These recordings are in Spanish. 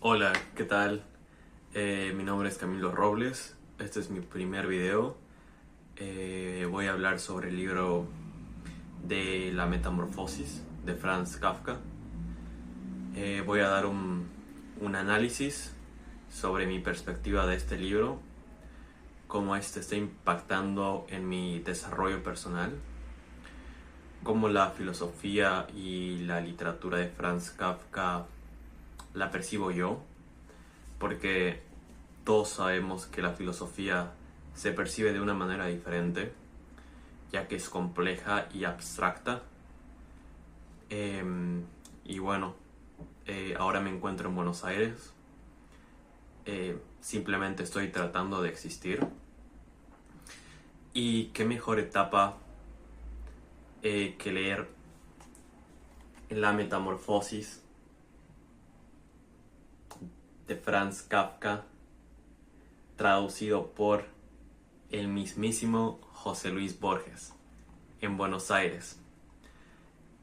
Hola, ¿qué tal? Mi nombre es Camilo Robles. Este es mi primer video. Voy a hablar sobre el libro de La Metamorfosis de Franz Kafka. Voy a dar un análisis sobre mi perspectiva de este libro, cómo este está impactando en mi desarrollo personal, cómo la filosofía y la literatura de Franz Kafka la percibo yo, porque todos sabemos que la filosofía se percibe de una manera diferente, ya que es compleja y abstracta. Y bueno, ahora me encuentro en Buenos Aires. Simplemente estoy tratando de existir. Y qué mejor etapa que leer La Metamorfosis de Franz Kafka, traducido por el mismísimo José Luis Borges, en Buenos Aires,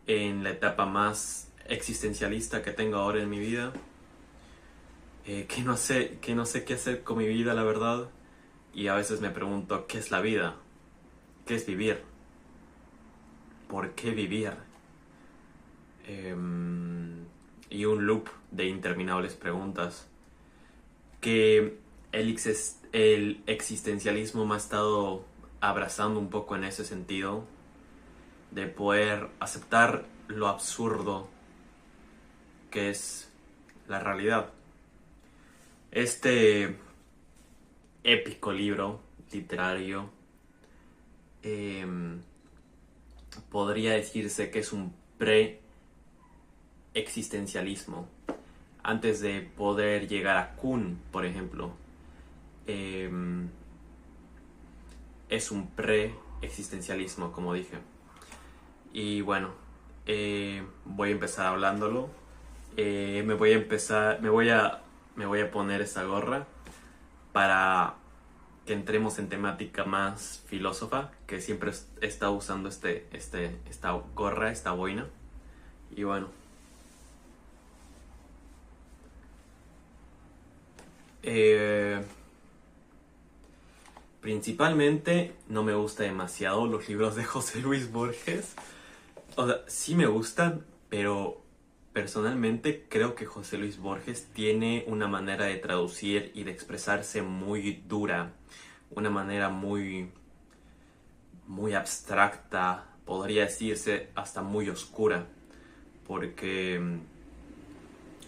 en la etapa más existencialista que tengo ahora en mi vida, que no sé qué hacer con mi vida, la verdad, y a veces me pregunto qué es la vida, qué es vivir, por qué vivir, y un loop de interminables preguntas que el existencialismo me ha estado abrazando un poco en ese sentido, de poder aceptar lo absurdo que es la realidad. Este épico libro literario eh, podría decirse que es un pre-existencialismo. Antes de poder llegar a Kuhn, por ejemplo, es un pre-existencialismo, como dije. Y bueno, voy a empezar hablándolo. Me voy a poner esa gorra para que entremos en temática más filósofa, que siempre he estado usando esta gorra, esta boina. Y bueno, principalmente no me gusta demasiado los libros de José Luis Borges. O sea, sí me gustan, pero personalmente creo que José Luis Borges tiene una manera de traducir y de expresarse muy dura, una manera muy abstracta, podría decirse hasta muy oscura, porque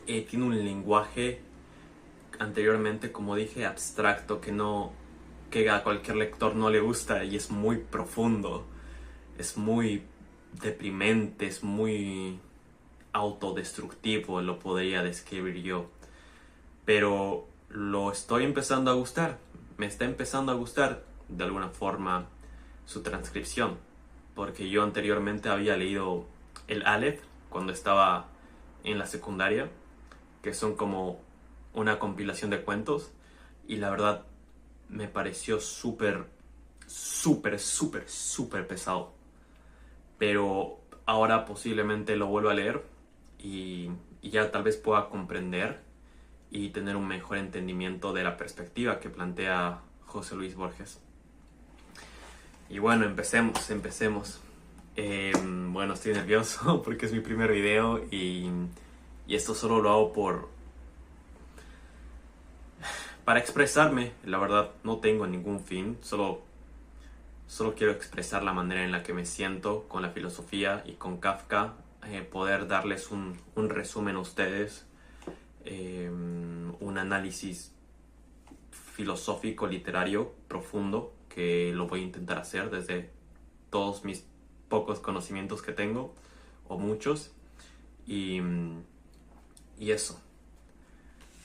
tiene un lenguaje, anteriormente, como dije, abstracto, que a cualquier lector no le gusta, y es muy profundo, es muy deprimente, es muy autodestructivo, lo podría describir yo. Pero lo estoy empezando a gustar, me está empezando a gustar de alguna forma su transcripción, porque yo anteriormente había leído el Aleph cuando estaba en la secundaria, que son como una compilación de cuentos, y la verdad me pareció súper pesado. Pero ahora posiblemente lo vuelva a leer y ya tal vez pueda comprender y tener un mejor entendimiento de la perspectiva que plantea José Luis Borges. Y bueno, empecemos. Bueno, estoy nervioso porque es mi primer video y esto solo lo hago para expresarme. La verdad, no tengo ningún fin, solo quiero expresar la manera en la que me siento con la filosofía y con Kafka, poder darles un resumen a ustedes, un análisis filosófico, literario, profundo, que lo voy a intentar hacer desde todos mis pocos conocimientos que tengo, o muchos, y eso.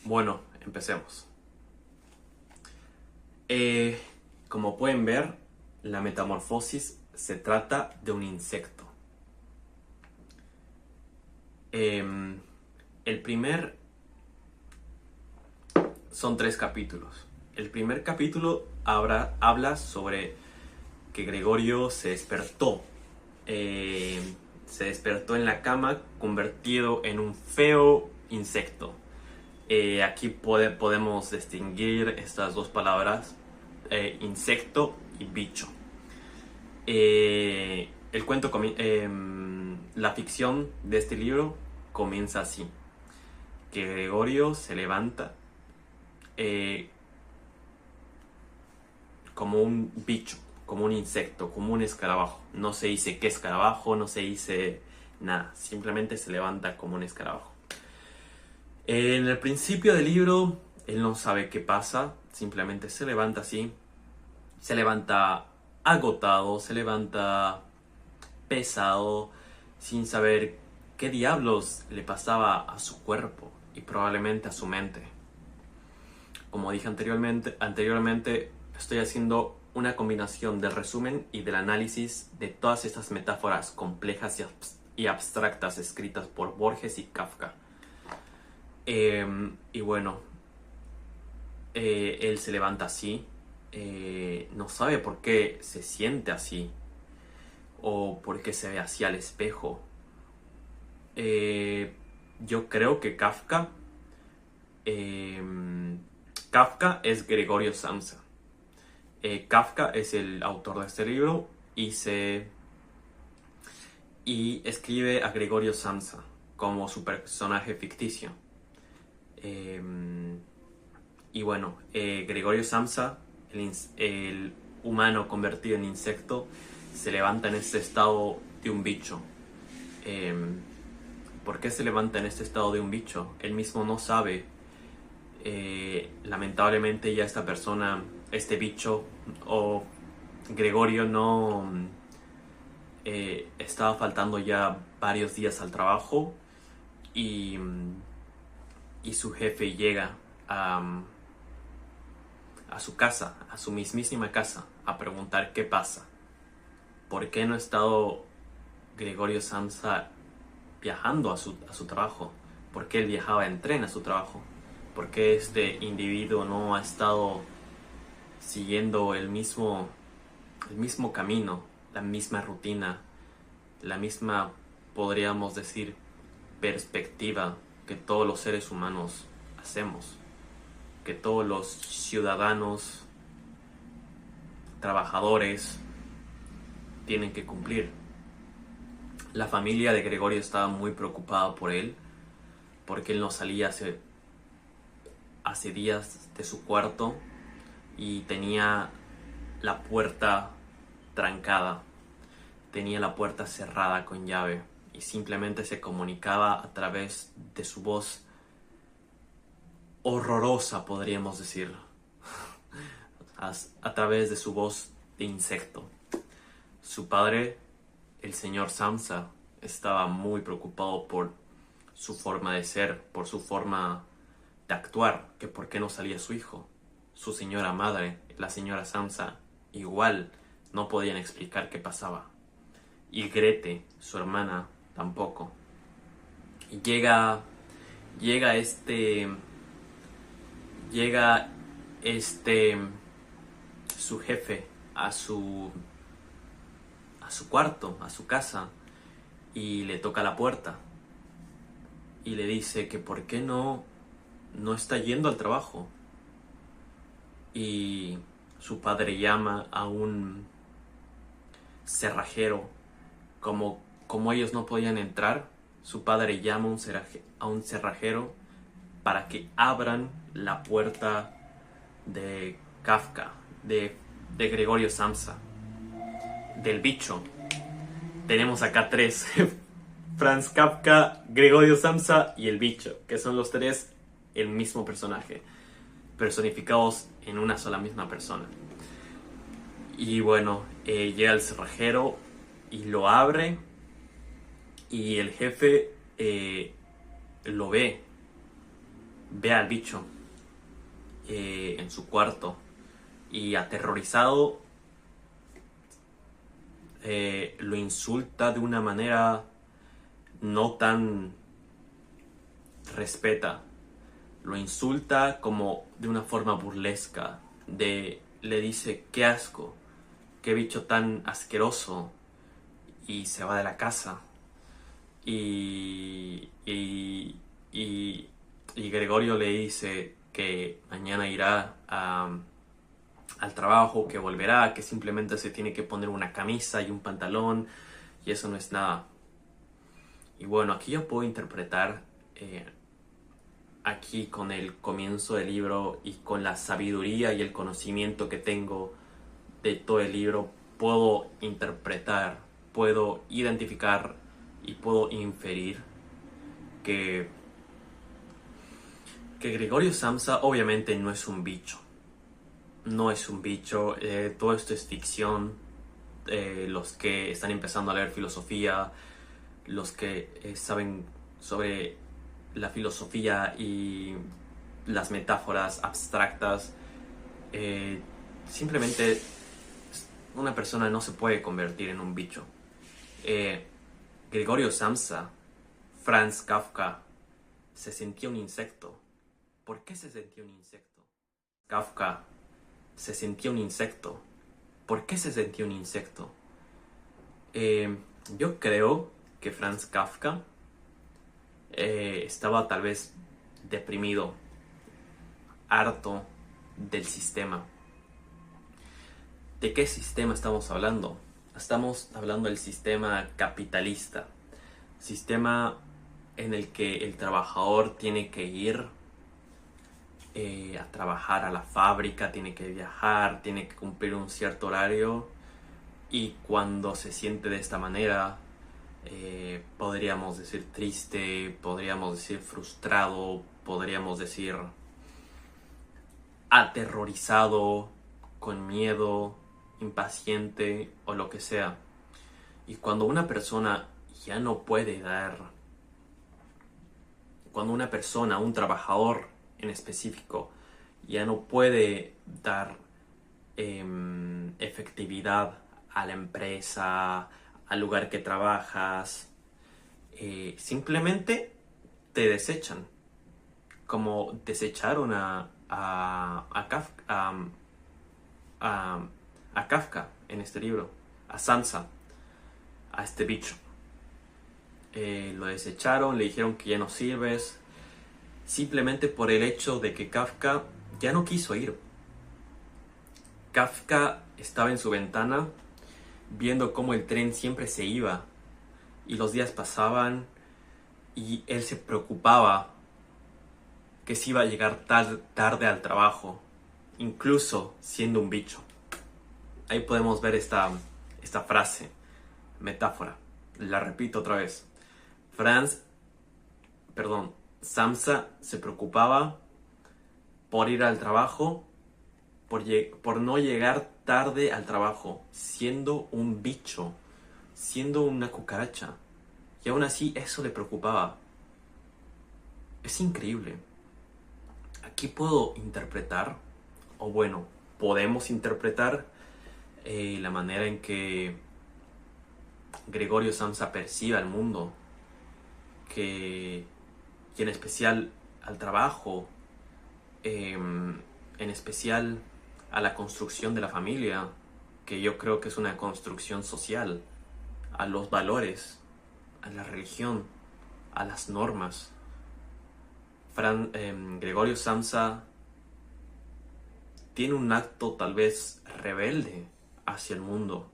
Bueno, empecemos. Como pueden ver, la metamorfosis se trata de un insecto. Son 3 capítulos. El primer capítulo habla sobre que Gregorio se despertó. Se despertó en la cama convertido en un feo insecto. Aquí podemos distinguir estas dos palabras, insecto y bicho. El cuento, la ficción de este libro comienza así, que Gregorio se levanta como un bicho, como un insecto, como un escarabajo. No se dice qué escarabajo, no se dice nada, simplemente se levanta como un escarabajo. En el principio del libro, él no sabe qué pasa, simplemente se levanta así, se levanta agotado, se levanta pesado, sin saber qué diablos le pasaba a su cuerpo y probablemente a su mente. Como dije anteriormente estoy haciendo una combinación del resumen y del análisis de todas estas metáforas complejas y abstractas escritas por Borges y Kafka. Y bueno, él se levanta así, no sabe por qué se siente así o por qué se ve así al espejo. Yo creo que Kafka es Gregorio Samsa. Kafka es el autor de este libro y escribe a Gregorio Samsa como su personaje ficticio. Y bueno, Gregorio Samsa, el humano convertido en insecto, se levanta en este estado de un bicho. ¿Por qué se levanta en este estado de un bicho? Él mismo no sabe. Lamentablemente ya esta persona, este bicho o Gregorio no estaba faltando ya varios días al trabajo y su jefe llega a su casa, a su mismísima casa, a preguntar qué pasa. ¿Por qué no ha estado Gregorio Samsa viajando a su trabajo? ¿Por qué él viajaba en tren a su trabajo? ¿Por qué este individuo no ha estado siguiendo el mismo camino, la misma rutina, la misma, podríamos decir, perspectiva que todos los seres humanos hacemos, que todos los ciudadanos, trabajadores, tienen que cumplir? La familia de Gregorio estaba muy preocupada por él, porque él no salía hace días de su cuarto y tenía la puerta trancada, tenía la puerta cerrada con llave y simplemente se comunicaba a través de su voz horrorosa, podríamos decir, a través de su voz de insecto. Su padre, el señor Samsa, estaba muy preocupado por su forma de ser, por su forma de actuar, que por qué no salía su hijo. Su señora madre, la señora Samsa, igual no podían explicar qué pasaba. Y Grete, su hermana, tampoco. Y llega su jefe a su cuarto, a su casa, y le toca la puerta y le dice que por qué no está yendo al trabajo. Y su padre llama a un cerrajero. Como ellos no podían entrar, su padre llama a un cerrajero para que abran la puerta de Kafka, de Gregorio Samsa, del bicho. Tenemos acá tres: Franz Kafka, Gregorio Samsa y el bicho, que son los tres el mismo personaje, personificados en una sola misma persona. Y bueno, llega el cerrajero y lo abre, y el jefe lo ve al bicho en su cuarto, y aterrorizado lo insulta de una manera no tan respeta. Lo insulta como de una forma burlesca, le dice qué asco, qué bicho tan asqueroso, y se va de la casa. Y y Gregorio le dice que mañana irá al trabajo, que volverá, que simplemente se tiene que poner una camisa y un pantalón y eso no es nada. Y bueno, aquí yo puedo interpretar, aquí con el comienzo del libro y con la sabiduría y el conocimiento que tengo de todo el libro, puedo interpretar, puedo identificar y puedo inferir que Gregorio Samsa obviamente no es un bicho. No es un bicho, todo esto es ficción. Los que están empezando a leer filosofía, los que saben sobre la filosofía y las metáforas abstractas, simplemente una persona no se puede convertir en un bicho. Gregorio Samsa, Franz Kafka, se sentía un insecto. ¿Por qué se sentía un insecto? Kafka se sentía un insecto. ¿Por qué se sentía un insecto? Yo creo que Franz Kafka estaba tal vez deprimido, harto del sistema. ¿De qué sistema estamos hablando? Estamos hablando del sistema capitalista. Sistema en el que el trabajador tiene que ir a trabajar a la fábrica, tiene que viajar, tiene que cumplir un cierto horario, y cuando se siente de esta manera, podríamos decir triste, podríamos decir frustrado, podríamos decir aterrorizado, con miedo, impaciente o lo que sea. Y cuando una persona ya no puede dar, cuando una persona, un trabajador en específico, ya no puede dar efectividad a la empresa, al lugar que trabajas, simplemente te desechan, como desecharon a Kafka en este libro, a Sansa, a este bicho. Lo desecharon, le dijeron que ya no sirves, simplemente por el hecho de que Kafka ya no quiso ir. Kafka estaba en su ventana viendo cómo el tren siempre se iba y los días pasaban y él se preocupaba que se iba a llegar tarde al trabajo, incluso siendo un bicho. Ahí podemos ver esta frase, metáfora. La repito otra vez. Samsa se preocupaba por ir al trabajo, por no llegar tarde al trabajo, siendo un bicho, siendo una cucaracha. Y aún así eso le preocupaba. Es increíble. Aquí puedo interpretar, o bueno, podemos interpretar la manera en que Gregorio Samsa percibe al mundo, y en especial al trabajo, en especial a la construcción de la familia, que yo creo que es una construcción social, a los valores, a la religión, a las normas. Gregorio Samsa tiene un acto tal vez rebelde hacia el mundo.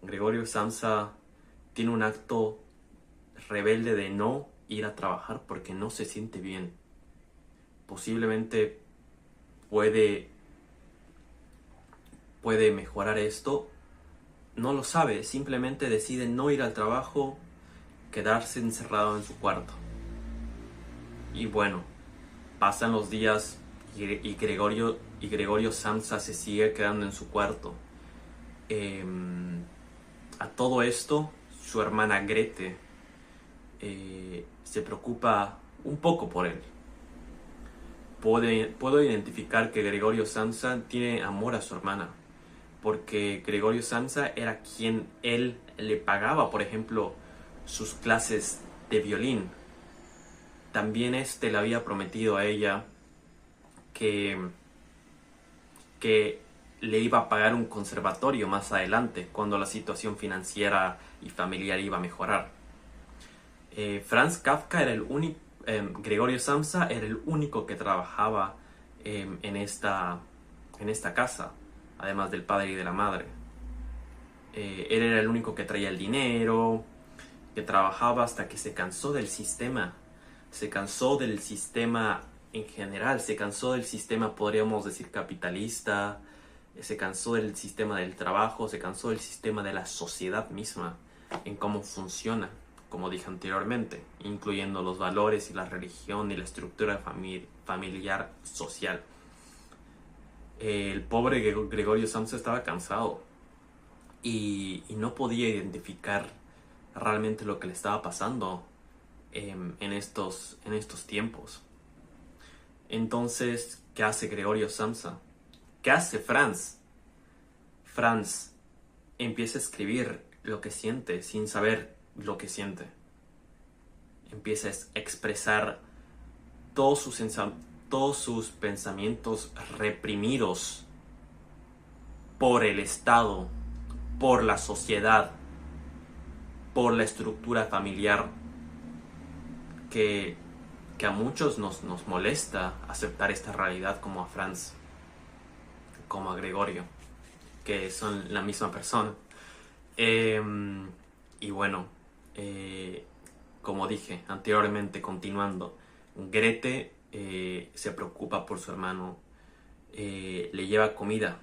Gregorio Samsa tiene un acto rebelde de no ir a trabajar porque no se siente bien. Posiblemente puede mejorar esto. No lo sabe, simplemente decide no ir al trabajo, quedarse encerrado en su cuarto. Y bueno, pasan los días y Gregorio Samsa se sigue quedando en su cuarto. A todo esto, su hermana Grete se preocupa un poco por él. Puedo identificar que Gregorio Samsa tiene amor a su hermana, porque Gregorio Samsa era quien él le pagaba, por ejemplo, sus clases de violín. También le había prometido a ella que le iba a pagar un conservatorio más adelante, cuando la situación financiera y familiar iba a mejorar. Franz Kafka era Gregorio Samsa era el único que trabajaba en esta casa, además del padre y de la madre. Él era el único que traía el dinero, que trabajaba hasta que se cansó del sistema. Se cansó del sistema en general, se cansó del sistema, podríamos decir, capitalista, se cansó del sistema del trabajo, se cansó del sistema de la sociedad misma, en cómo funciona, como dije anteriormente, incluyendo los valores y la religión y la estructura familiar social. El pobre Gregorio Samsa estaba cansado y no podía identificar realmente lo que le estaba pasando en estos tiempos. Entonces, ¿qué hace Gregorio Samsa? ¿Qué hace Franz? Franz empieza a escribir lo que siente sin saber lo que siente. Empieza a expresar todos sus pensamientos reprimidos por el Estado, por la sociedad, por la estructura familiar, que a muchos nos molesta aceptar esta realidad, como a Franz, como a Gregorio, que son la misma persona. Y bueno, como dije anteriormente, continuando, Grete se preocupa por su hermano, le lleva comida,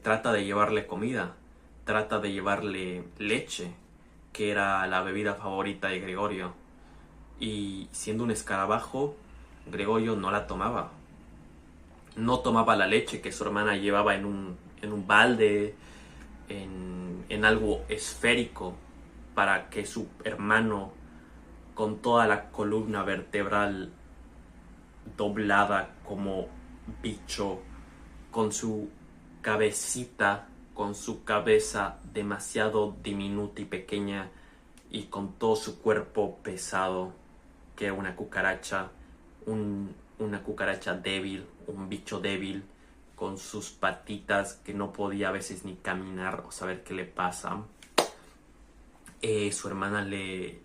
trata de llevarle comida, trata de llevarle leche, que era la bebida favorita de Gregorio. Y siendo un escarabajo, Gregorio no la tomaba. No tomaba la leche que su hermana llevaba en un balde, en algo esférico, para que su hermano, con toda la columna vertebral doblada como bicho, con su cabecita, con su cabeza demasiado diminuta y pequeña, y con todo su cuerpo pesado, que una cucaracha, una cucaracha débil, un bicho débil, con sus patitas que no podía a veces ni caminar o saber qué le pasa. Su hermana le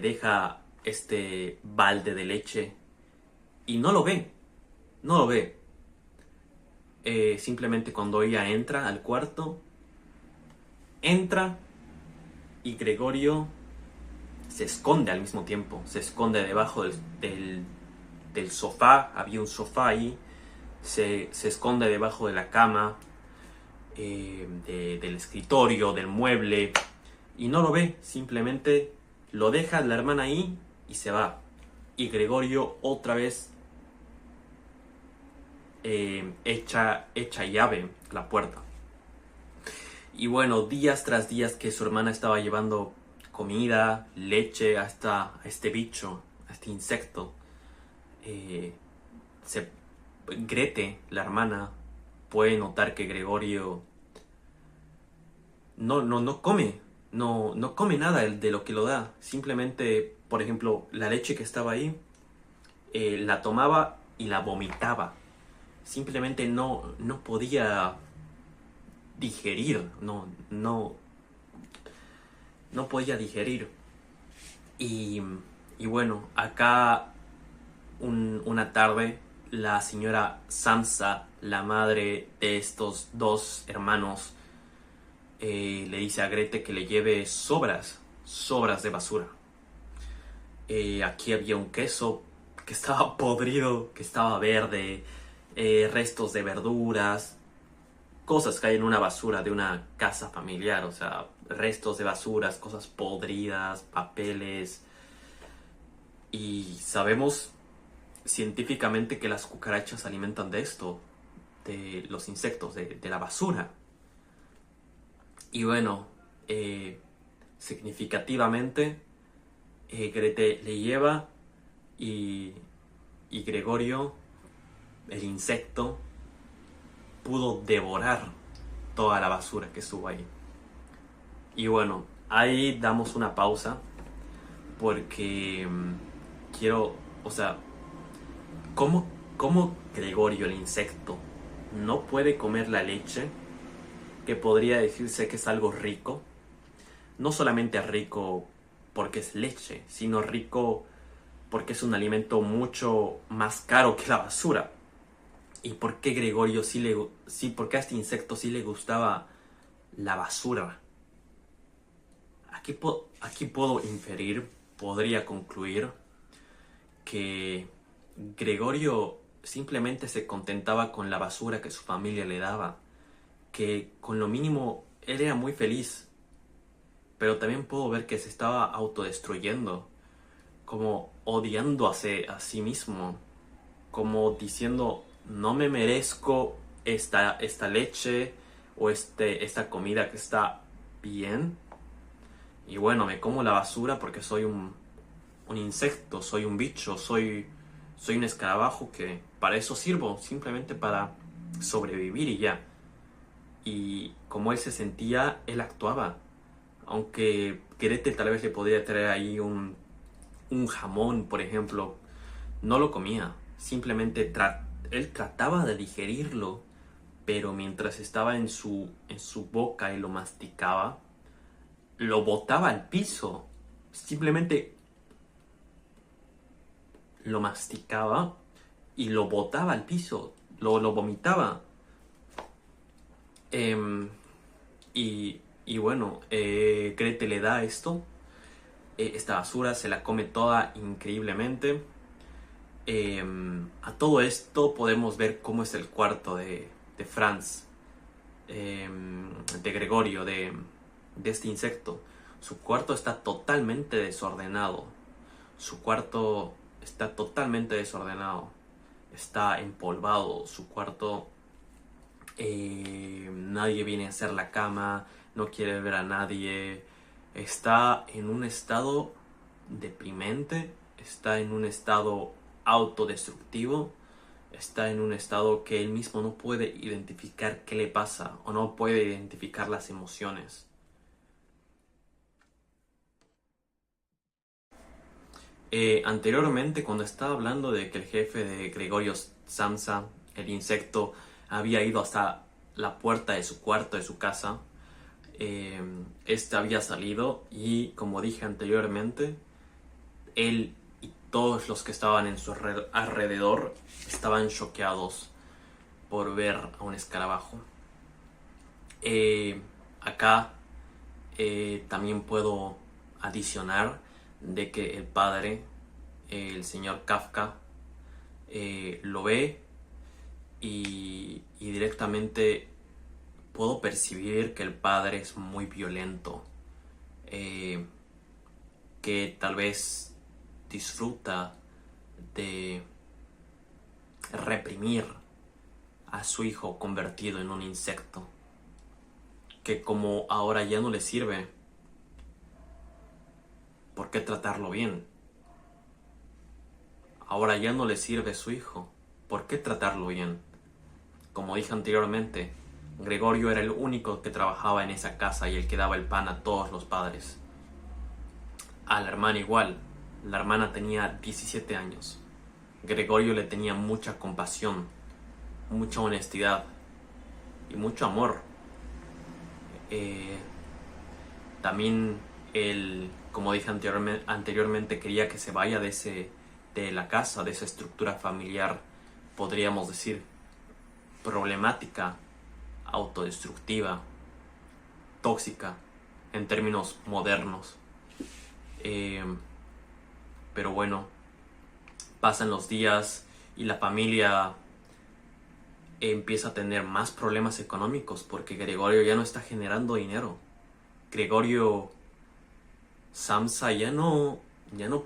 deja este balde de leche y no lo ve. Simplemente cuando ella entra al cuarto, entra y Gregorio se esconde al mismo tiempo. Se esconde debajo del sofá. Había un sofá ahí. Se esconde debajo de la cama, del escritorio, del mueble, y no lo ve. Simplemente lo deja la hermana ahí y se va. Y Gregorio otra vez echa llave la puerta. Y bueno, días tras días que su hermana estaba llevando comida, leche a este bicho, a este insecto, Grete, la hermana, puede notar que Gregorio no come nada de lo que lo da. Simplemente, por ejemplo, la leche que estaba ahí, la tomaba y la vomitaba. Simplemente no podía digerir, no podía digerir. Y bueno, acá una tarde, la señora Samsa, la madre de estos dos hermanos, le dice a Grete que le lleve sobras de basura. Aquí había un queso que estaba podrido, que estaba verde, restos de verduras, cosas que hay en una basura de una casa familiar, o sea, restos de basuras, cosas podridas, papeles. Y sabemos científicamente que las cucarachas se alimentan de esto, de los insectos, de la basura. Y bueno, significativamente, Grete le lleva y Gregorio, el insecto, pudo devorar toda la basura que estuvo ahí. Y bueno, ahí damos una pausa porque ¿cómo Gregorio, el insecto, no puede comer la leche, que podría decirse que es algo rico? No solamente rico porque es leche, sino rico porque es un alimento mucho más caro que la basura. ¿Y por qué Gregorio por qué a este insecto sí le gustaba la basura? Aquí puedo inferir, podría concluir que Gregorio simplemente se contentaba con la basura que su familia le daba, que con lo mínimo él era muy feliz, pero también puedo ver que se estaba autodestruyendo, como odiando a sí mismo, como diciendo, no me merezco esta leche o esta comida que está bien. Y bueno, me como la basura porque soy un insecto, soy un bicho, soy un escarabajo que para eso sirvo, simplemente para sobrevivir y ya. Y como él se sentía, él actuaba. Aunque Gretel tal vez le podría traer ahí un jamón, por ejemplo, no lo comía. Simplemente él trataba de digerirlo, pero mientras estaba en su boca y lo masticaba, lo botaba al piso. Simplemente lo masticaba y lo botaba al piso, lo vomitaba. Em, y bueno, Grete le da esta basura, se la come toda increíblemente. A todo esto podemos ver cómo es el cuarto de Franz, de Gregorio, de este insecto. Su cuarto está totalmente desordenado. Su cuarto está totalmente desordenado. Está empolvado. Su cuarto, nadie viene a hacer la cama. No quiere ver a nadie. Está en un estado deprimente. Está en un estado autodestructivo. Está en un estado que él mismo no puede identificar qué le pasa o no puede identificar las emociones. Anteriormente, cuando estaba hablando de que el jefe de Gregorio Samsa, el insecto, había ido hasta la puerta de su cuarto, de su casa, este había salido y, como dije anteriormente, él y todos los que estaban en su alrededor estaban choqueados por ver a un escarabajo. Acá también puedo adicionar de que el padre, el señor Kafka, lo ve y directamente puedo percibir que el padre es muy violento, eh, que tal vez disfruta de reprimir a su hijo convertido en un insecto, que como ahora ya no le sirve, ¿por qué tratarlo bien? Ahora ya no le sirve su hijo, ¿por qué tratarlo bien? Como dije anteriormente, Gregorio era el único que trabajaba en esa casa y el que daba el pan a todos los padres. A la hermana igual, la hermana tenía 17 años. Gregorio le tenía mucha compasión, mucha honestidad y mucho amor. También él, como dije anteriormente, quería que se vaya de la casa, de esa estructura familiar, podríamos decir, problemática, autodestructiva, tóxica, en términos modernos. Pero bueno, pasan los días y la familia empieza a tener más problemas económicos porque Gregorio ya no está generando dinero. Gregorio Samsa ya no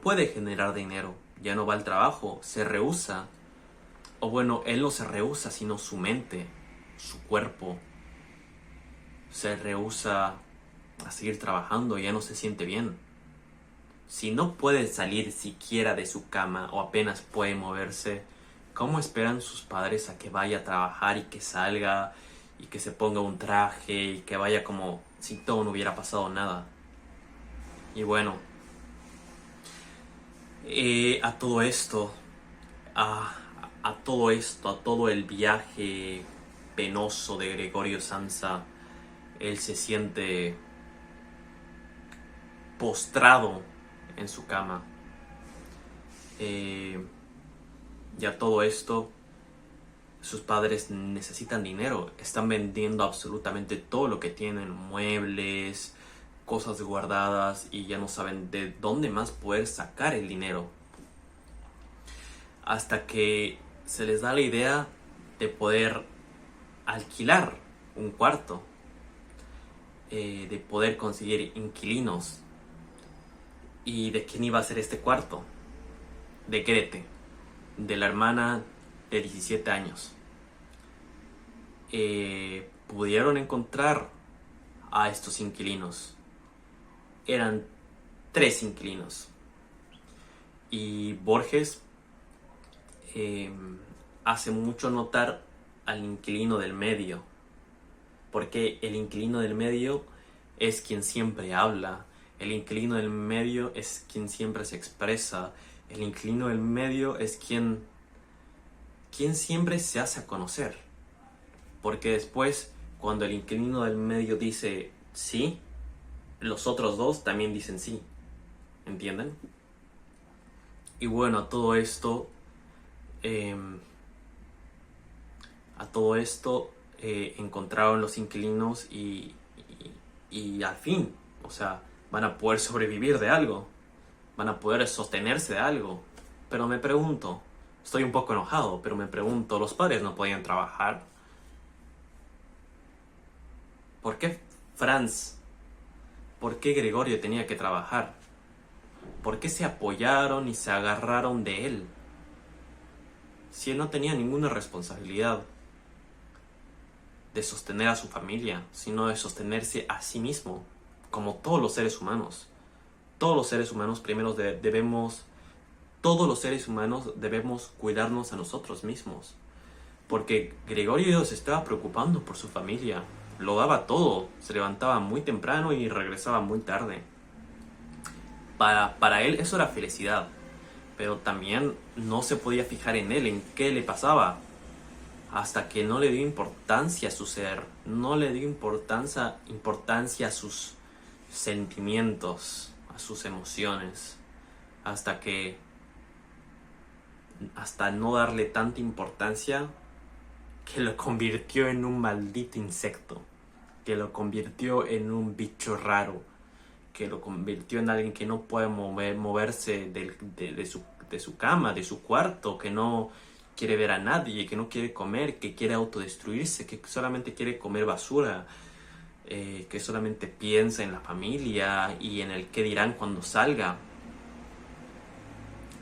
puede generar dinero, ya no va al trabajo, se rehúsa. O bueno, él no se rehúsa, sino su mente, su cuerpo, se rehúsa a seguir trabajando, ya no se siente bien. Si no puede salir siquiera de su cama o apenas puede moverse, ¿cómo esperan sus padres a que vaya a trabajar y que salga y que se ponga un traje y que vaya como si todo no hubiera pasado nada? Y bueno, a todo esto, a todo el viaje penoso de Gregorio Samsa, él se siente postrado en su cama. Ya todo esto, sus padres necesitan dinero, están vendiendo absolutamente todo lo que tienen, muebles, cosas guardadas, y ya no saben de dónde más poder sacar el dinero. Hasta que se les da la idea de poder alquilar un cuarto, de poder conseguir inquilinos. ¿Y de quién iba a ser este cuarto? De Grete, de la hermana de 17 años. Pudieron encontrar a estos inquilinos. Eran 3 inquilinos. Y Borges hace mucho notar al inquilino del medio, porque el inquilino del medio es quien siempre habla, el inquilino del medio es quien siempre se expresa, el inquilino del medio es quien siempre se hace a conocer, porque después, cuando el inquilino del medio dice sí, los otros 2 también dicen sí, ¿entienden? Y bueno, a todo esto encontraron los inquilinos y al fin, o sea, van a poder sobrevivir de algo, van a poder sostenerse de algo. Pero me pregunto, estoy un poco enojado, pero me pregunto, ¿los padres no podían trabajar? ¿Por qué Franz? ¿Por qué Gregorio tenía que trabajar? ¿Por qué se apoyaron y se agarraron de él? Si él no tenía ninguna responsabilidad de sostener a su familia, sino de sostenerse a sí mismo, como todos los seres humanos. Todos los seres humanos todos los seres humanos debemos cuidarnos a nosotros mismos. Porque Gregorio se estaba preocupando por su familia, lo daba todo, se levantaba muy temprano y regresaba muy tarde. Para él eso era felicidad, pero también no se podía fijar en él, en qué le pasaba, hasta que no le dio importancia a su ser, no le dio importancia a sus sentimientos, a sus emociones, hasta no darle tanta importancia, que lo convirtió en un maldito insecto, que lo convirtió en un bicho raro, que lo convirtió en alguien que no puede moverse de su cama, de su cuarto, que no quiere ver a nadie, que no quiere comer, que quiere autodestruirse, que solamente quiere comer basura, que solamente piensa en la familia y en el qué dirán cuando salga.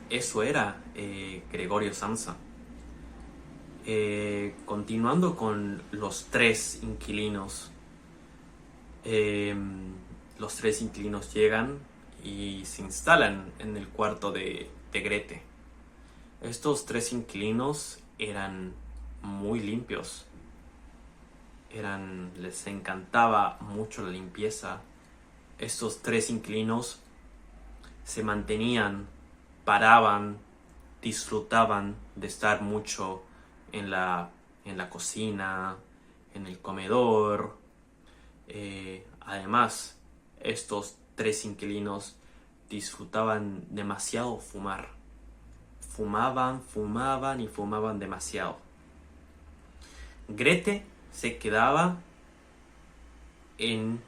Eso era Gregorio Samsa. Continuando con los 3 inquilinos. Los 3 inquilinos llegan y se instalan en el cuarto de Grete. Estos 3 inquilinos eran muy limpios. Les encantaba mucho la limpieza. Estos 3 inquilinos se mantenían, paraban, disfrutaban de estar mucho en la cocina, en el comedor. Además, estos 3 inquilinos disfrutaban demasiado fumar. Fumaban y fumaban demasiado. Grete se quedaba en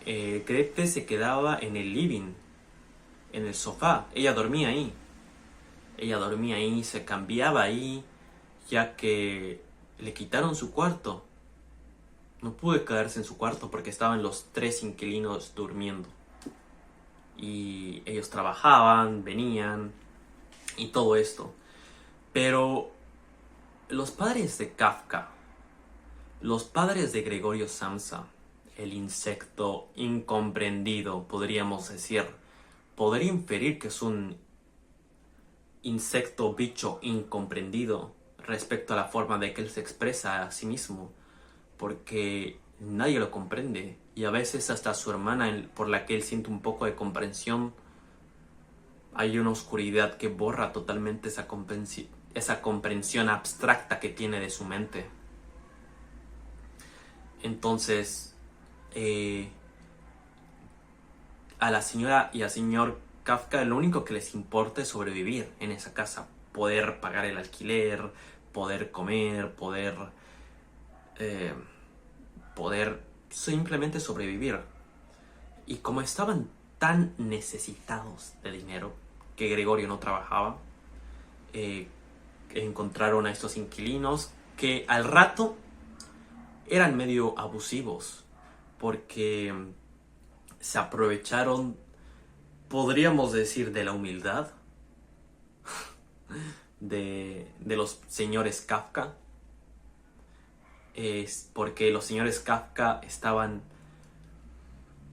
el living, en el sofá. Ella dormía ahí, se cambiaba ahí, ya que le quitaron su cuarto. No pude quedarse en su cuarto porque estaban los 3 inquilinos durmiendo. Y ellos trabajaban, venían y todo esto. Pero los padres de Kafka, los padres de Gregorio Samsa, el insecto incomprendido, podríamos decir, podría inferir que es un insecto bicho incomprendido respecto a la forma de que él se expresa a sí mismo, porque nadie lo comprende, y a veces hasta su hermana, por la que él siente un poco de comprensión, hay una oscuridad que borra totalmente esa comprensión abstracta que tiene de su mente. Entonces, a la señora y al señor Kafka lo único que les importa es sobrevivir en esa casa, poder pagar el alquiler, poder comer, eh, poder simplemente sobrevivir. Y como estaban tan necesitados de dinero que Gregorio no trabajaba, encontraron a estos inquilinos que al rato eran medio abusivos porque se aprovecharon, podríamos decir, de la humildad de los señores Kafka. Es porque los señores Kafka estaban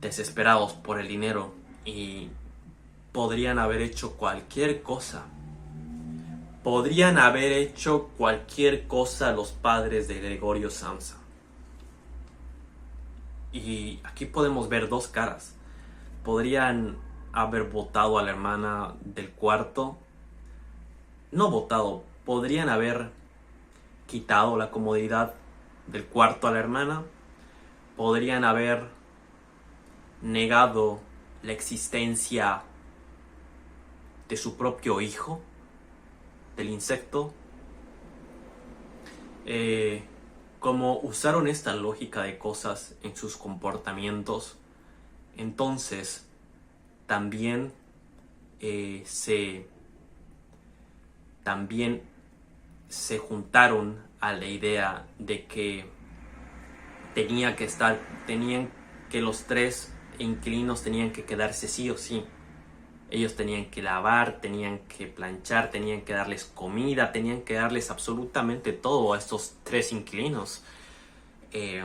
desesperados por el dinero y podrían haber hecho cualquier cosa. Podrían haber hecho cualquier cosa los padres de Gregorio Samsa. Y aquí podemos ver dos caras. Podrían haber botado a la hermana del cuarto. No botado, podrían haber quitado la comodidad del cuarto a la hermana. Podrían haber negado la existencia de su propio hijo, del insecto. Como usaron esta lógica de cosas en sus comportamientos, entonces también se juntaron a la idea de que tenían que los tres inquilinos tenían que quedarse sí o sí. Ellos tenían que lavar, tenían que planchar, tenían que darles comida, tenían que darles absolutamente todo a estos tres inquilinos, que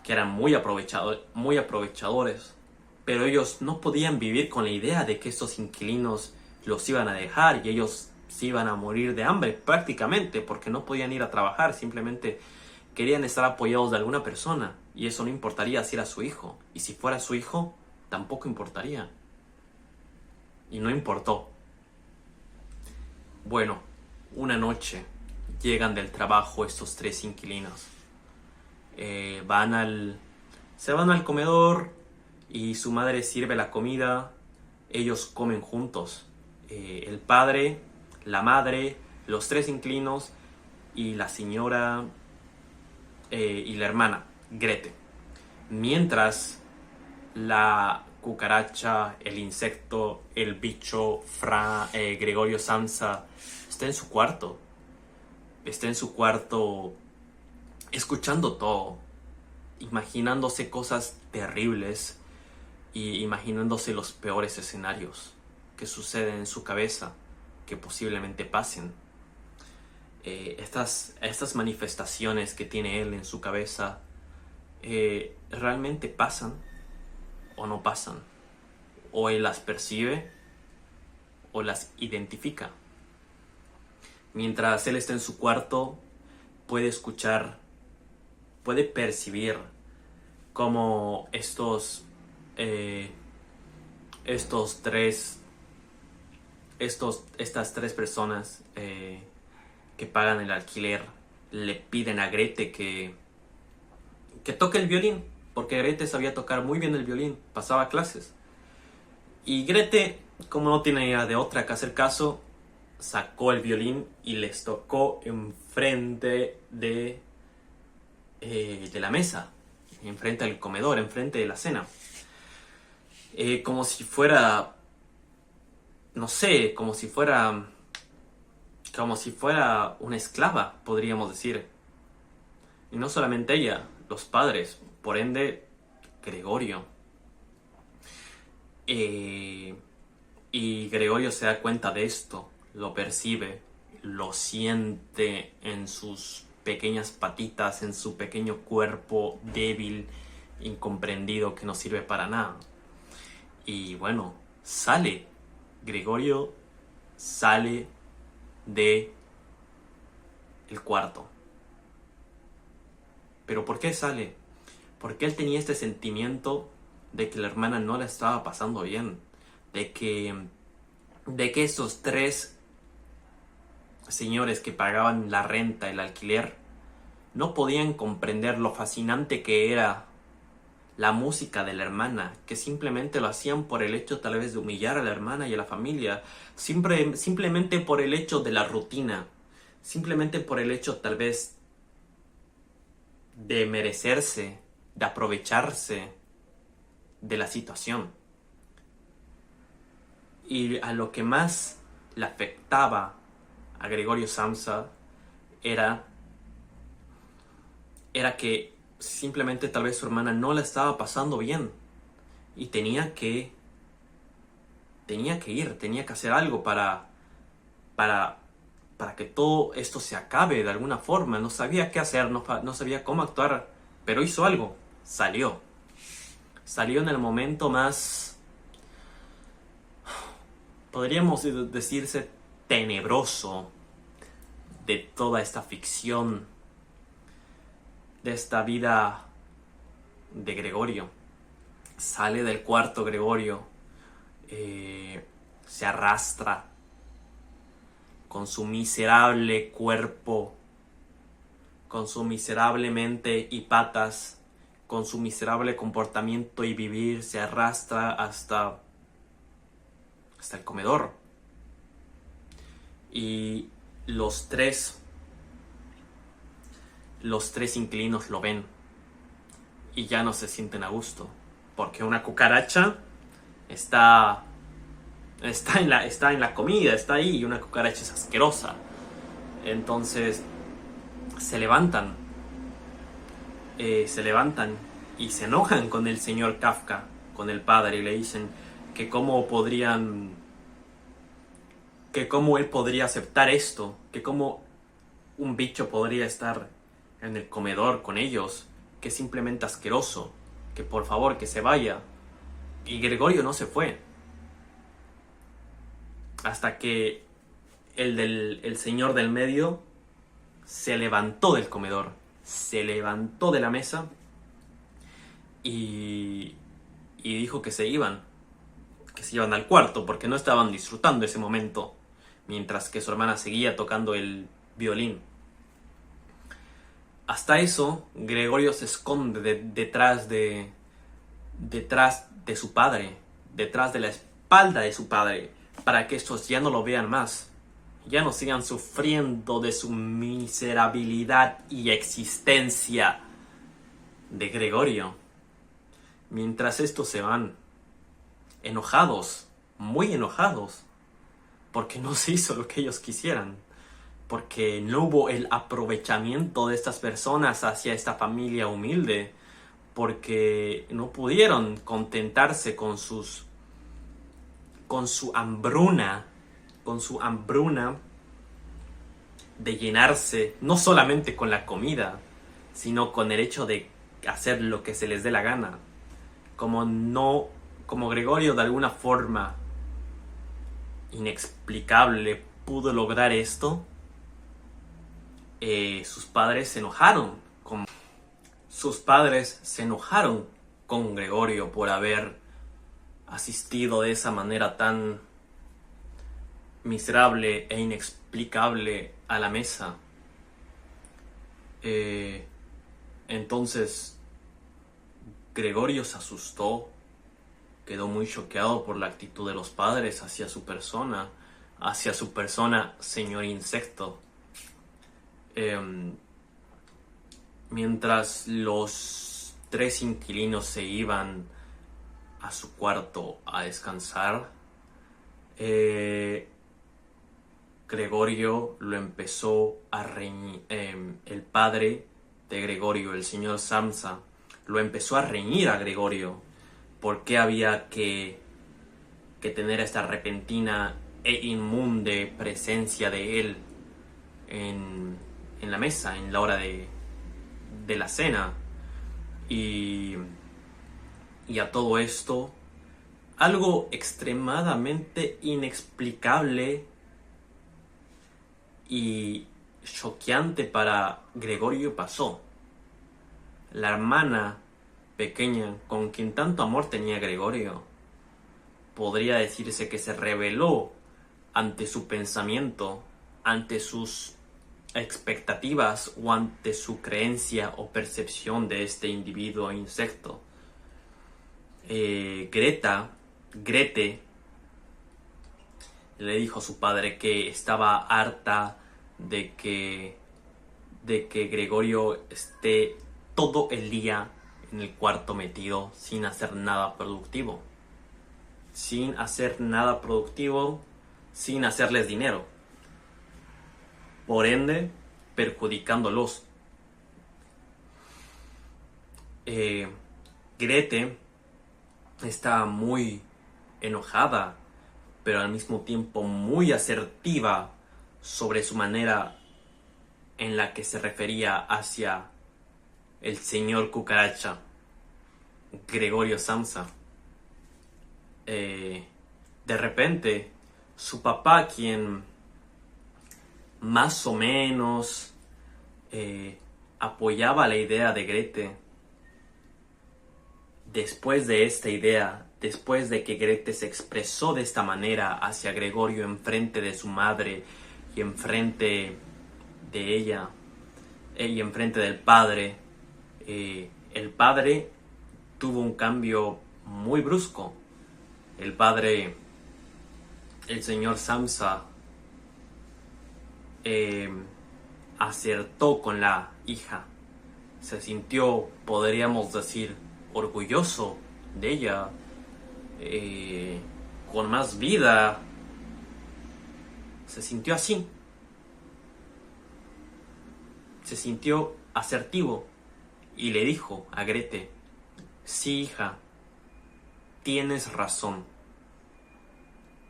eran muy aprovechadores. Pero ellos no podían vivir con la idea de que estos inquilinos los iban a dejar y ellos se iban a morir de hambre prácticamente, porque no podían ir a trabajar, simplemente querían estar apoyados de alguna persona, y eso no importaría si era su hijo, y si fuera su hijo tampoco importaría. Y no importó. Bueno, una noche llegan del trabajo estos tres inquilinos. Se van al comedor y su madre sirve la comida. Ellos comen juntos. El padre, la madre, los tres inquilinos y la señora y la hermana, Grete. Mientras la cucaracha, el insecto, el bicho, Gregorio Samsa está en su cuarto. Está en su cuarto escuchando todo, imaginándose cosas terribles y imaginándose los peores escenarios que suceden en su cabeza, que posiblemente pasen. Estas manifestaciones que tiene él en su cabeza realmente pasan o no pasan, o él las percibe o las identifica. Mientras él está en su cuarto, puede escuchar, puede percibir cómo estas tres personas que pagan el alquiler le piden a Grete que toque el violín, porque Grete sabía tocar muy bien el violín, pasaba clases. Y Grete, como no tiene idea de otra que hacer caso, sacó el violín y les tocó enfrente de la mesa, enfrente del comedor, enfrente de la cena. Como si fuera, no sé, como si fuera una esclava, podríamos decir. Y no solamente ella, los padres, por ende, Gregorio. Y Gregorio se da cuenta de esto, lo percibe, lo siente en sus pequeñas patitas, en su pequeño cuerpo débil, incomprendido, que no sirve para nada. Y bueno, Gregorio sale de el cuarto. ¿Pero por qué sale? Porque él tenía este sentimiento de que la hermana no la estaba pasando bien, de que estos tres señores que pagaban la renta, el alquiler, no podían comprender lo fascinante que era la música de la hermana, que simplemente lo hacían por el hecho tal vez de humillar a la hermana y a la familia, simplemente por el hecho de la rutina, simplemente por el hecho tal vez de merecerse, de aprovecharse de la situación. Y a lo que más le afectaba a Gregorio Samsa era que simplemente tal vez su hermana no la estaba pasando bien y tenía que hacer algo para que todo esto se acabe de alguna forma. No sabía qué hacer, no sabía cómo actuar, pero hizo algo. Salió en el momento más, podríamos decirse, tenebroso de toda esta ficción, de esta vida de Gregorio. Sale del cuarto Gregorio, se arrastra con su miserable cuerpo, con su miserable mente y patas, con su miserable comportamiento y vivir, se arrastra hasta el comedor. Y los tres inquilinos lo ven y ya no se sienten a gusto, porque una cucaracha está en la comida, está ahí, y una cucaracha es asquerosa. Entonces se levantan y se enojan con el señor Kafka, con el padre, y le dicen que cómo él podría aceptar esto, que cómo un bicho podría estar en el comedor con ellos, que es simplemente asqueroso, que por favor que se vaya. Y Gregorio no se fue hasta que el señor del medio se levantó del comedor, se levantó de la mesa y dijo que se iban al cuarto porque no estaban disfrutando ese momento, mientras que su hermana seguía tocando el violín. Hasta eso, Gregorio se esconde detrás de su padre, detrás de la espalda de su padre, para que estos ya no lo vean más, ya no sigan sufriendo de su miserabilidad y existencia de Gregorio. Mientras estos se van, enojados, muy enojados, porque no se hizo lo que ellos quisieran, porque no hubo el aprovechamiento de estas personas hacia esta familia humilde, porque no pudieron contentarse con su hambruna de llenarse, no solamente con la comida, sino con el hecho de hacer lo que se les dé la gana. Como Gregorio de alguna forma inexplicable pudo lograr esto, sus padres se enojaron con Gregorio por haber asistido de esa manera tan miserable e inexplicable a la mesa. Entonces Gregorio se asustó, quedó muy choqueado por la actitud de los padres hacia su persona, señor insecto. Mientras los tres inquilinos se iban a su cuarto a descansar, Gregorio lo empezó a reñir. El padre de Gregorio, el señor Samsa, lo empezó a reñir a Gregorio porque había que tener esta repentina e inmunde presencia de él en la mesa, en la hora de la cena. Y a todo esto, algo extremadamente inexplicable y choqueante para Gregorio pasó. La hermana pequeña con quien tanto amor tenía Gregorio, podría decirse que se rebeló ante su pensamiento, ante sus expectativas o ante su creencia o percepción de este individuo insecto. Grete, le dijo a su padre que estaba harta de que Gregorio esté todo el día en el cuarto metido sin hacer nada productivo. Sin hacer nada productivo, sin hacerles dinero. Por ende, perjudicándolos. Grete está muy enojada, pero al mismo tiempo muy asertiva sobre su manera en la que se refería hacia el señor Cucaracha, Gregorio Samsa. De repente, su papá, quien más o menos apoyaba la idea de Grete, después de esta idea, después de que Grete se expresó de esta manera hacia Gregorio enfrente de su madre y enfrente de ella y enfrente del padre, el padre tuvo un cambio muy brusco. El padre, el señor Samsa, acertó con la hija. Se sintió, podríamos decir, orgulloso de ella, con más vida. Se sintió así. Se sintió asertivo y le dijo a Grete: sí, hija, tienes razón.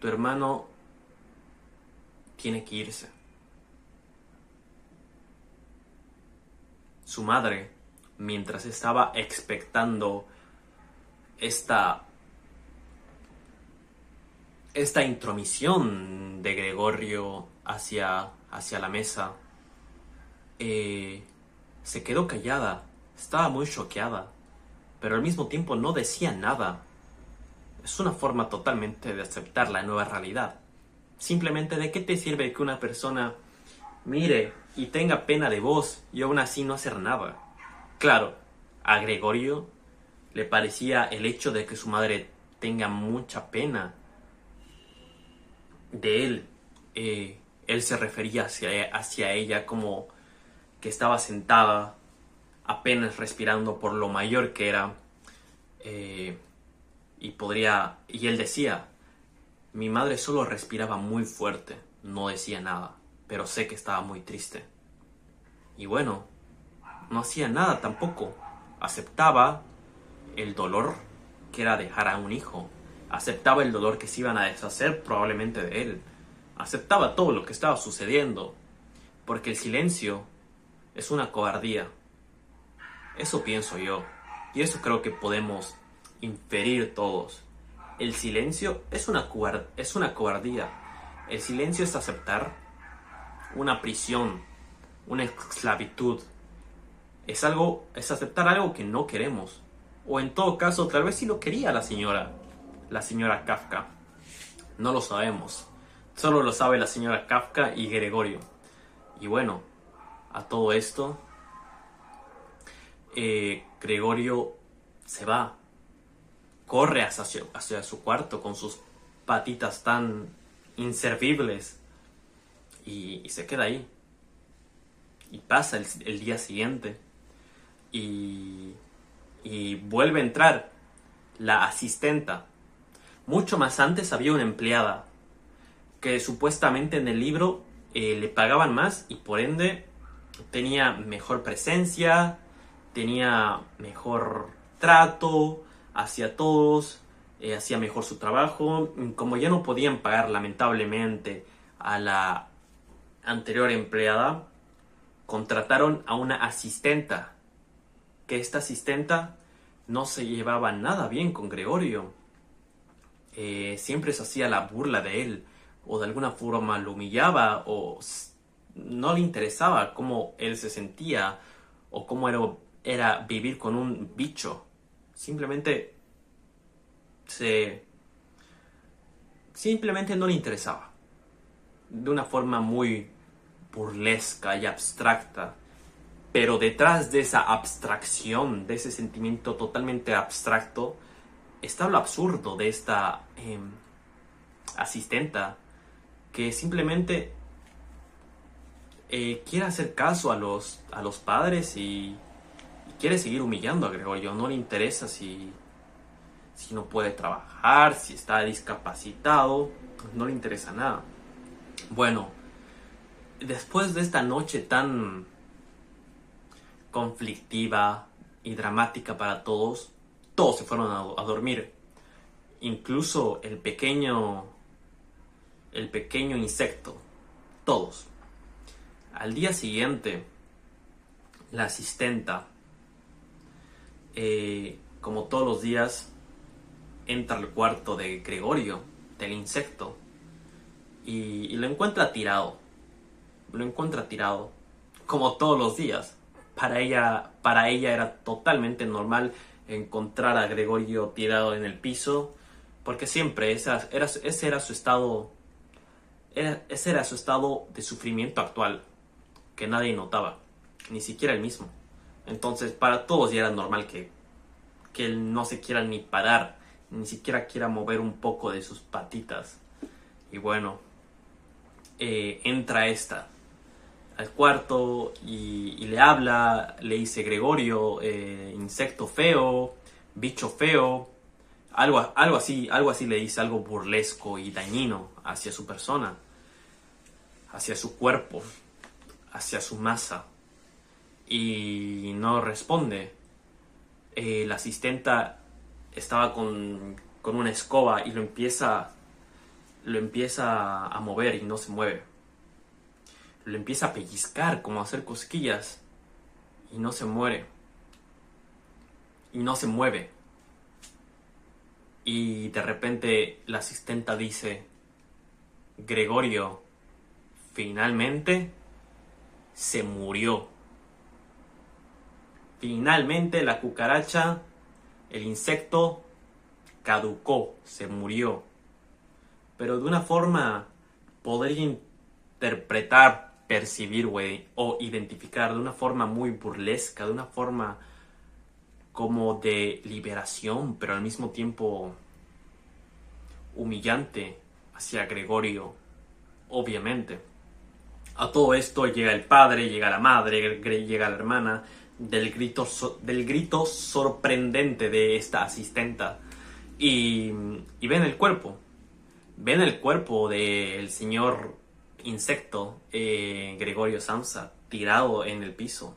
Tu hermano tiene que irse. Su madre, mientras estaba expectando esta intromisión de Gregorio hacia la mesa, se quedó callada. Estaba muy choqueada, pero al mismo tiempo no decía nada. Es una forma totalmente de aceptar la nueva realidad. Simplemente, ¿de qué te sirve que una persona mire y tenga pena de vos y aún así no hacer nada? Claro, a Gregorio le parecía el hecho de que su madre tenga mucha pena de él. Él se refería hacia ella como que estaba sentada, apenas respirando por lo mayor que era. Y él decía: mi madre solo respiraba muy fuerte, no decía nada, pero sé que estaba muy triste. Y bueno, no hacía nada tampoco. Aceptaba el dolor que era dejar a un hijo. Aceptaba el dolor que se iban a deshacer probablemente de él. Aceptaba todo lo que estaba sucediendo, porque el silencio es una cobardía. Eso pienso yo, y eso creo que podemos inferir todos. El silencio es una cobardía. El silencio es aceptar una prisión, una esclavitud. Es aceptar algo que no queremos. O en todo caso, tal vez sí lo quería la señora Kafka. No lo sabemos. Solo lo sabe la señora Kafka y Gregorio. Y bueno, a todo esto, Gregorio se va. Corre hacia su cuarto con sus patitas tan inservibles y se queda ahí. Y pasa el día siguiente y vuelve a entrar la asistenta. Mucho más antes había una empleada que supuestamente en el libro le pagaban más y por ende tenía mejor presencia, tenía mejor trato hacia todos, hacía mejor su trabajo. Como ya no podían pagar lamentablemente a la anterior empleada, contrataron a una asistenta, que esta asistenta no se llevaba nada bien con Gregorio. Siempre se hacía la burla de él, o de alguna forma lo humillaba, o no le interesaba cómo él se sentía, o cómo era vivir con un bicho. Simplemente no le interesaba. De una forma muy burlesca y abstracta. Pero detrás de esa abstracción, de ese sentimiento totalmente abstracto, está lo absurdo de esta asistenta que simplemente quiere hacer caso a los padres y quiere seguir humillando a Gregorio. No le interesa si no puede trabajar, si está discapacitado, no le interesa nada. Bueno, después de esta noche tan conflictiva y dramática para todos se fueron a dormir. Incluso el pequeño insecto. Todos. Al día siguiente, la asistenta, como todos los días, entra al cuarto de Gregorio, del insecto, y lo encuentra tirado. Lo encuentra tirado, como todos los días. Para ella era totalmente normal encontrar a Gregorio tirado en el piso, porque siempre ese era su estado de sufrimiento actual, que nadie notaba, ni siquiera él mismo. Entonces para todos ya era normal que él no se quiera ni parar, ni siquiera quiera mover un poco de sus patitas. Y bueno, entra esta al cuarto y le habla, le dice: Gregorio, insecto feo, bicho feo, algo así le dice, algo burlesco y dañino hacia su persona, hacia su cuerpo, hacia su masa. Y no responde. La asistenta estaba con una escoba y lo empieza a mover y no se mueve. Lo empieza a pellizcar, como a hacer cosquillas, y no se muere. Y no se mueve. Y de repente la asistenta dice: Gregorio finalmente se murió. Finalmente la cucaracha, el insecto, caducó, se murió. Pero de una forma podría interpretar, percibir, o identificar de una forma muy burlesca, de una forma como de liberación, pero al mismo tiempo humillante hacia Gregorio, obviamente. A todo esto llega el padre, llega la madre, llega la hermana, del grito sorprendente de esta asistenta, y ven el cuerpo del señor insecto, Gregorio Samsa, tirado en el piso,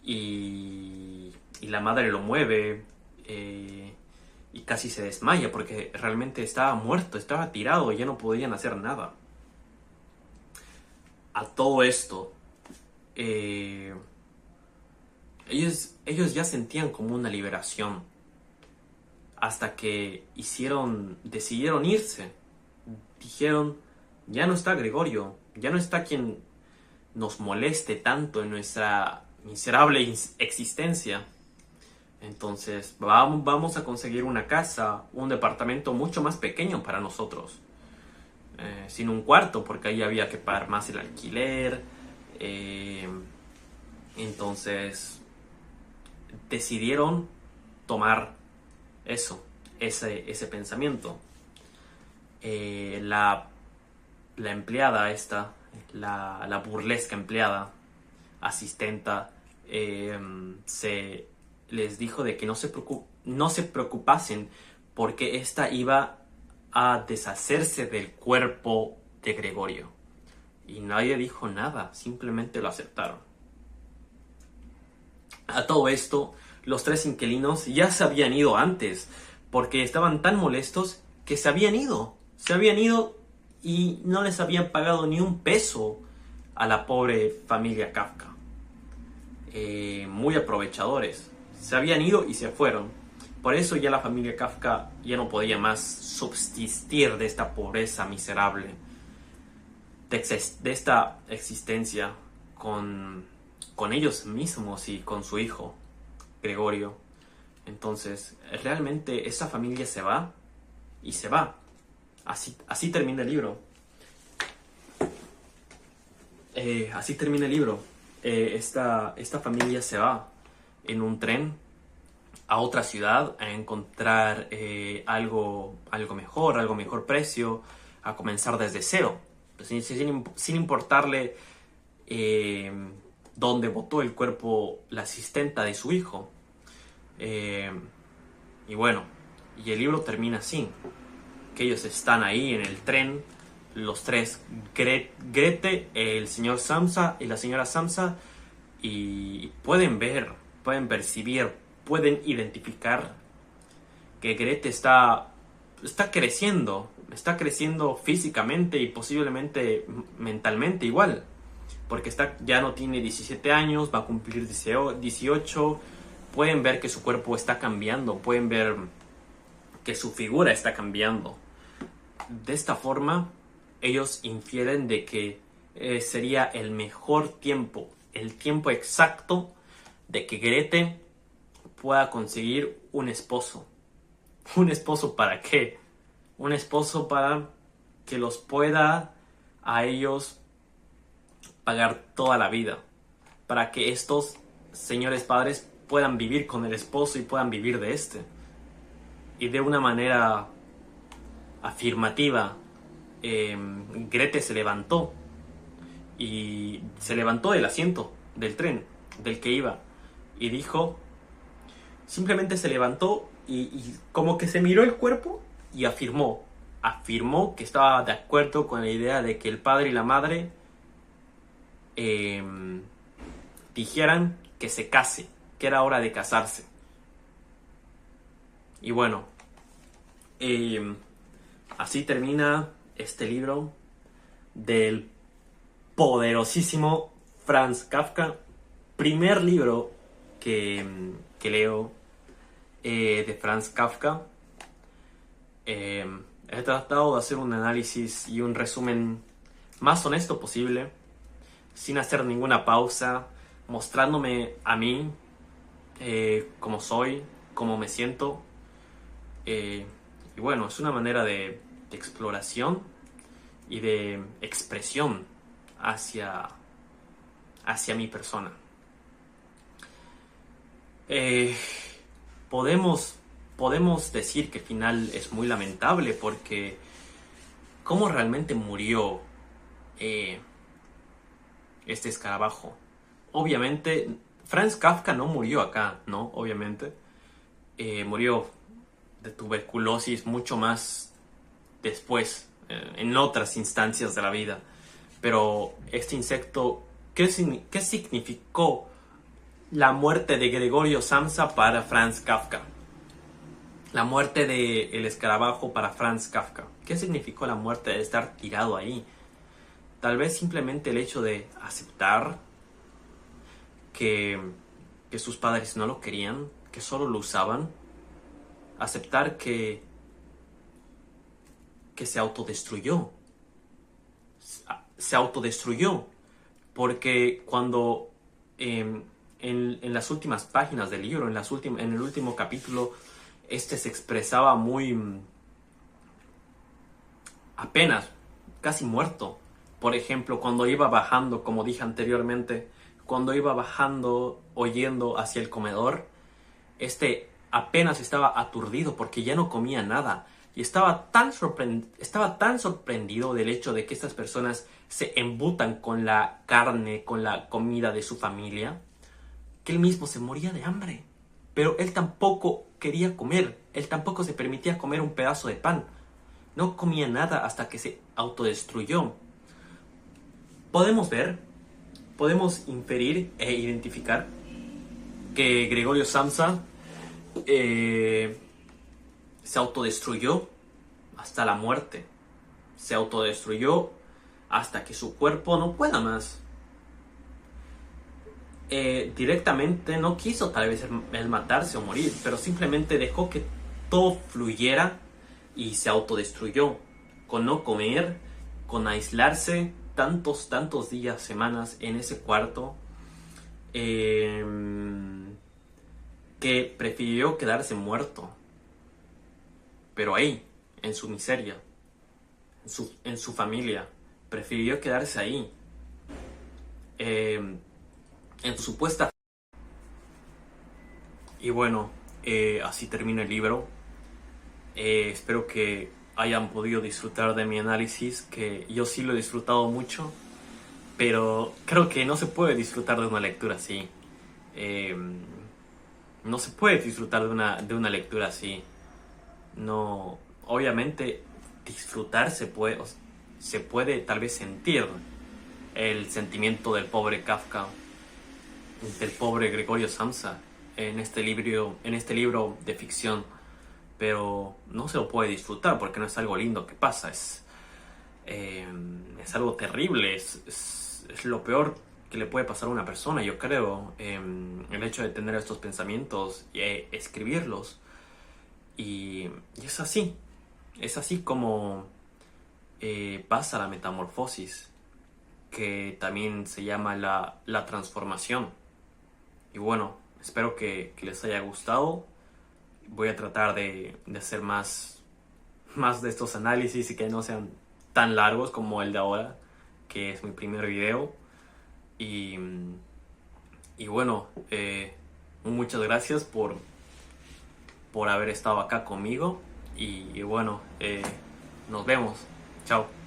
y la madre lo mueve, y casi se desmaya porque realmente estaba muerto, estaba tirado y ya no podían hacer nada. A todo esto, ellos ya sentían como una liberación, hasta que decidieron irse. Dijeron: ya no está Gregorio, ya no está quien nos moleste tanto en nuestra miserable existencia. Entonces vamos a conseguir una casa, un departamento mucho más pequeño para nosotros, sin un cuarto, porque ahí había que pagar más el alquiler. Entonces decidieron tomar ese pensamiento. La empleada esta, la burlesca empleada, asistenta, les dijo de que no se preocupasen, porque esta iba a deshacerse del cuerpo de Gregorio. Y nadie dijo nada, simplemente lo aceptaron. A todo esto, los tres inquilinos ya se habían ido antes, porque estaban tan molestos que se habían ido y no les habían pagado ni un peso a la pobre familia Kafka. Muy aprovechadores. Se habían ido y se fueron. Por eso ya la familia Kafka ya no podía más subsistir de esta pobreza miserable, de esta existencia con ellos mismos y con su hijo, Gregorio. Entonces, realmente esa familia se va y se va. Así termina el libro. Así termina el libro. Esta familia se va en un tren a otra ciudad a encontrar algo mejor precio, a comenzar desde cero, sin importarle dónde botó el cuerpo la asistenta de su hijo. Y bueno, y el libro termina así, que ellos están ahí en el tren, los tres, Grete, el señor Samsa y la señora Samsa, y pueden percibir, pueden identificar que Grete está creciendo físicamente y posiblemente mentalmente igual, porque ya no tiene 17 años, va a cumplir 18, pueden ver que su cuerpo está cambiando, pueden ver que su figura está cambiando. De esta forma, ellos infieren de que sería el mejor tiempo, el tiempo exacto de que Grete pueda conseguir un esposo. ¿Un esposo para qué? Un esposo para que los pueda a ellos pagar toda la vida. Para que estos señores padres puedan vivir con el esposo y puedan vivir de este. Y de una manera afirmativa, Grete se levantó. Y se levantó del asiento del tren del que iba. Y dijo... Simplemente se levantó y como que se miró el cuerpo y afirmó que estaba de acuerdo con la idea de que el padre y la madre dijeran que se case, que era hora de casarse. Y bueno, así termina este libro del poderosísimo Franz Kafka. Primer libro que leo de Franz Kafka. He tratado de hacer un análisis y un resumen más honesto posible, sin hacer ninguna pausa, mostrándome a mí como soy, cómo me siento. Y bueno, es una manera de exploración y de expresión hacia mi persona. Podemos decir que el final es muy lamentable, porque ¿cómo realmente murió este escarabajo? Obviamente, Franz Kafka no murió acá, ¿no? Obviamente. Murió de tuberculosis mucho más después, en otras instancias de la vida. Pero este insecto, ¿qué significó la muerte de Gregorio Samsa para Franz Kafka? La muerte del escarabajo para Franz Kafka. ¿Qué significó la muerte de estar tirado ahí? Tal vez simplemente el hecho de aceptar que sus padres no lo querían, que solo lo usaban. Aceptar que se autodestruyó. Se autodestruyó. Porque cuando en las últimas páginas del libro, en el último capítulo, se expresaba muy apenas, casi muerto. Por ejemplo, cuando iba bajando, como dije anteriormente, cuando iba bajando o yendo hacia el comedor, apenas estaba aturdido porque ya no comía nada. Y estaba tan sorprendido del hecho de que estas personas se embutan con la carne, con la comida de su familia, que él mismo se moría de hambre. Pero él tampoco quería comer. Él tampoco se permitía comer un pedazo de pan. No comía nada hasta que se autodestruyó. Podemos inferir e identificar que Gregorio Samsa se autodestruyó hasta la muerte. Se autodestruyó hasta que su cuerpo no pueda más. Directamente no quiso tal vez el matarse o morir, pero simplemente dejó que todo fluyera y se autodestruyó, con no comer, con aislarse tantos días, semanas en ese cuarto, que prefirió quedarse muerto, pero ahí, en su miseria, en su familia, prefirió quedarse ahí, en su supuesta. Y bueno, así termina el libro. Espero que hayan podido disfrutar de mi análisis, que yo sí lo he disfrutado mucho, pero creo que no se puede disfrutar de una lectura así. Eh, no se puede disfrutar de una lectura así. No, obviamente disfrutar se puede tal vez sentir el sentimiento del pobre Kafka, del pobre Gregorio Samsa en este libro de ficción, pero no se lo puede disfrutar porque no es algo lindo que pasa, es algo terrible, es lo peor que le puede pasar a una persona, yo creo, el hecho de tener estos pensamientos y escribirlos. Y es así como pasa la metamorfosis, que también se llama la transformación. Y bueno, espero que les haya gustado. Voy a tratar de hacer más de estos análisis y que no sean tan largos como el de ahora, que es mi primer video. Y, y bueno, muchas gracias por haber estado acá conmigo. Y bueno, nos vemos. Chao.